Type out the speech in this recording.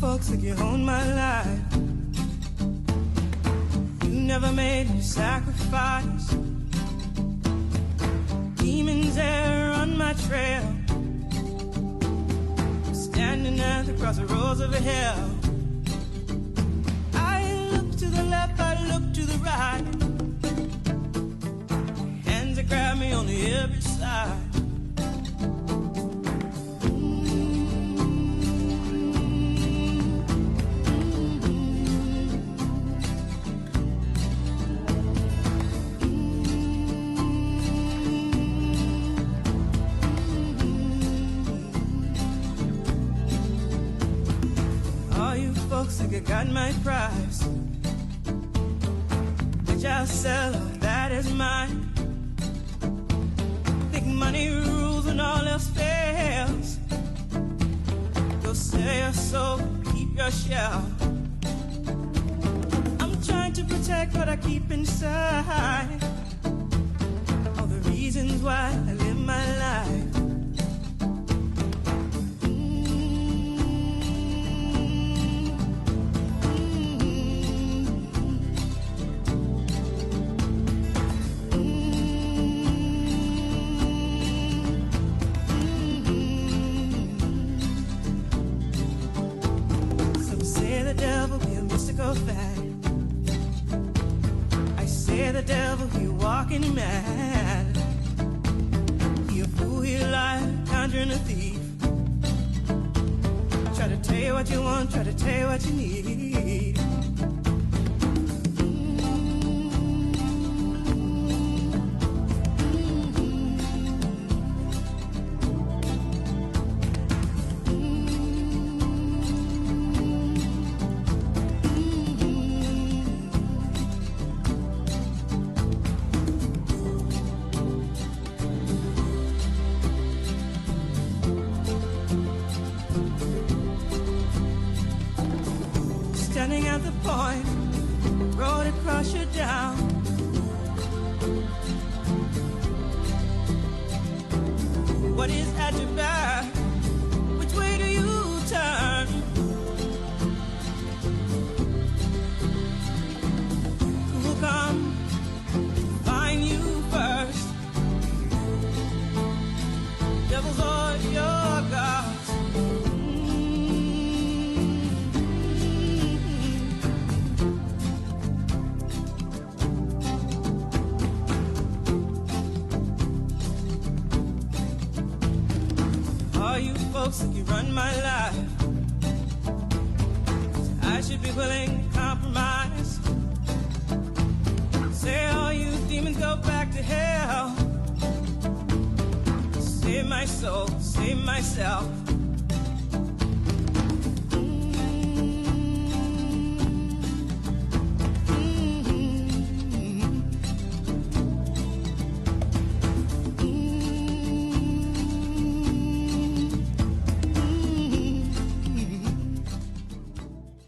folks think you own my life. You never made me sacrifice. Demons there on my trail, standing at the crossroads of hell. I look to the left, I look to the right, hands that grab me on every side. Folks think I got my price, which I'll sell, all that is mine. Think money rules when all else fails. Go sell your soul, keep your shell. I'm trying to protect what I keep inside, all the reasons why I live my life. I say the devil, he walking mad. He a fool, he a liar, conjuring a thief. Try to tell you what you want, try to tell you what you need. Standing at the point, road across you down. What is at your back? Which way do you turn? Who will come find you first? Devils or your gods? You folks think you run my life, I should be willing to compromise. Say all you demons go back to hell. Save my soul, save myself.